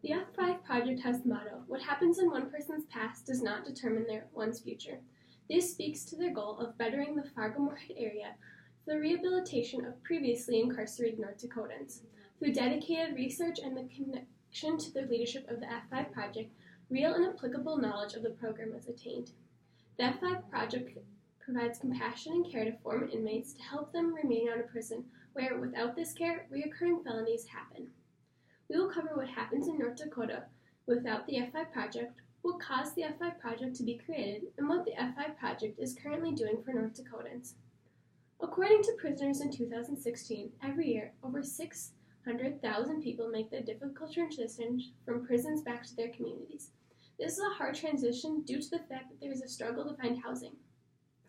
The F5 project has the motto, "What happens in one person's past does not determine one's future." This speaks to their goal of bettering the Fargo-Moorhead area for the rehabilitation of previously incarcerated North Dakotans. Through dedicated research and the connection to the leadership of the F5 project, real and applicable knowledge of the program is attained. The F5 project provides compassion and care to former inmates to help them remain out of prison, where, without this care, recurring felonies happen. We will cover what happens in North Dakota without the F5 project, what caused the F5 project to be created, and what the F5 project is currently doing for North Dakotans. According to prisoners in 2016, every year, over 600,000 people make the difficult transition from prisons back to their communities. This is a hard transition due to the fact that there is a struggle to find housing.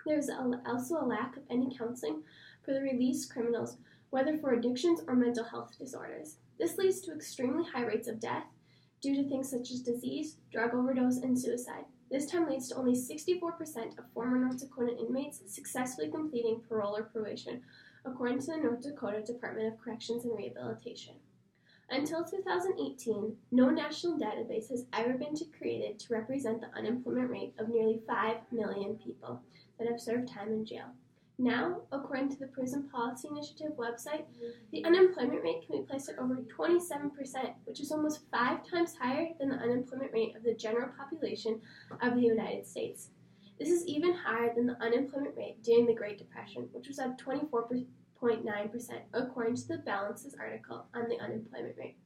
There is also a lack of any counseling for the released criminals, whether for addictions or mental health disorders. This leads to extremely high rates of death due to things such as disease, drug overdose, and suicide. This time leads to only 64% of former North Dakota inmates successfully completing parole or probation, according to the North Dakota Department of Corrections and Rehabilitation. Until 2018, no national database has ever been created to represent the unemployment rate of nearly 5 million people that have served time in jail. Now, according to the Prison Policy Initiative website, the unemployment rate can be placed at over 27%, which is almost 5 times higher than the unemployment rate of the general population of the United States. This is even higher than the unemployment rate during the Great Depression, which was at 24.9%, according to the Balances article on the unemployment rate.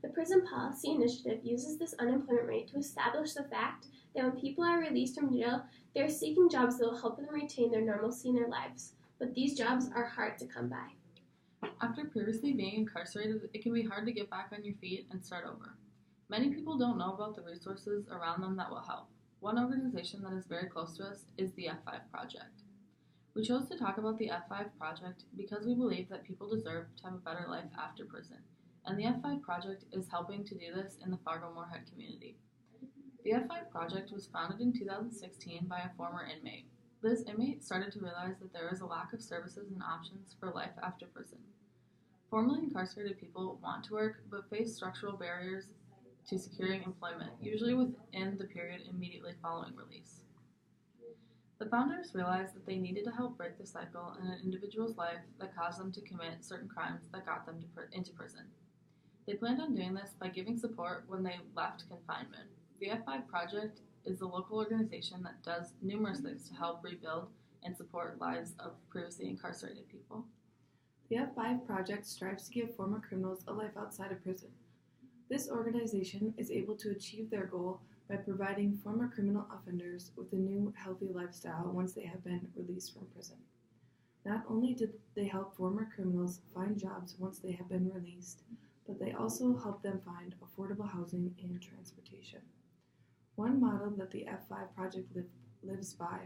The Prison Policy Initiative uses this unemployment rate to establish the fact that when people are released from jail, they are seeking jobs that will help them retain their normalcy in their lives, but these jobs are hard to come by. After previously being incarcerated, it can be hard to get back on your feet and start over. Many people don't know about the resources around them that will help. One organization that is very close to us is the F5 Project. We chose to talk about the F5 Project because we believe that people deserve to have a better life after prison, and the F5 Project is helping to do this in the Fargo-Moorhead community. The F5 Project was founded in 2016 by a former inmate. This inmate started to realize that there is a lack of services and options for life after prison. Formerly incarcerated people want to work but face structural barriers to securing employment, usually within the period immediately following release. The founders realized that they needed to help break the cycle in an individual's life that caused them to commit certain crimes that got them into prison. They planned on doing this by giving support when they left confinement. The F5 Project is a local organization that does numerous things to help rebuild and support lives of previously incarcerated people. The F5 Project strives to give former criminals a life outside of prison. This organization is able to achieve their goal by providing former criminal offenders with a new, healthy lifestyle once they have been released from prison. Not only did they help former criminals find jobs once they have been released, but they also help them find affordable housing and transportation. One model that the F5 Project lives by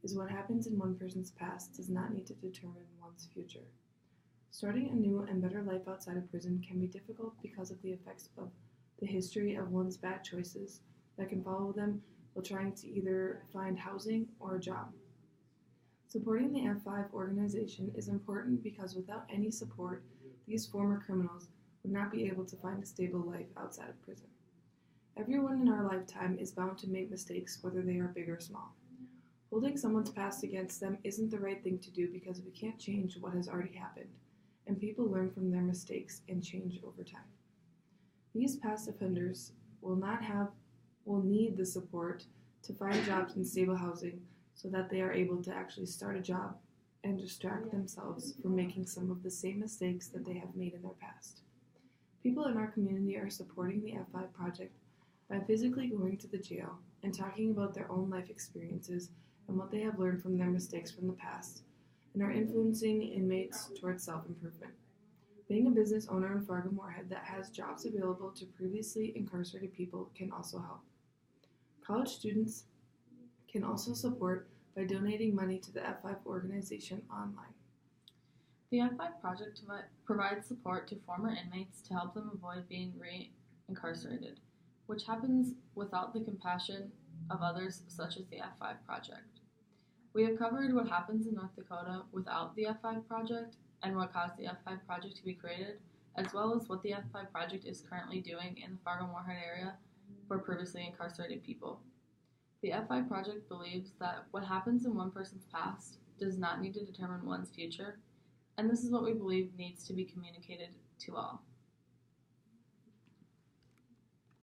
is what happens in one person's past does not need to determine one's future. Starting a new and better life outside of prison can be difficult because of the effects of the history of one's bad choices that can follow them while trying to either find housing or a job. Supporting the F5 organization is important because without any support, these former criminals would not be able to find a stable life outside of prison. Everyone in our lifetime is bound to make mistakes, whether they are big or small. Holding someone's past against them isn't the right thing to do because we can't change what has already happened, and people learn from their mistakes and change over time. These past offenders will need the support to find jobs and stable housing so that they are able to actually start a job and distract themselves from making some of the same mistakes that they have made in their past. People in our community are supporting the F5 Project by physically going to the jail and talking about their own life experiences and what they have learned from their mistakes from the past, and are influencing inmates towards self-improvement. Being a business owner in Fargo-Moorhead that has jobs available to previously incarcerated people can also help. College students can also support by donating money to the F5 organization online. The F5 Project provides support to former inmates to help them avoid being re-incarcerated, which happens without the compassion of others such as the F5 Project. We have covered what happens in North Dakota without the F5 Project and what caused the F5 Project to be created, as well as what the F5 project is currently doing in the Fargo-Moorhead area for previously incarcerated people. The F5 project believes that what happens in one person's past does not need to determine one's future, and this is what we believe needs to be communicated to all.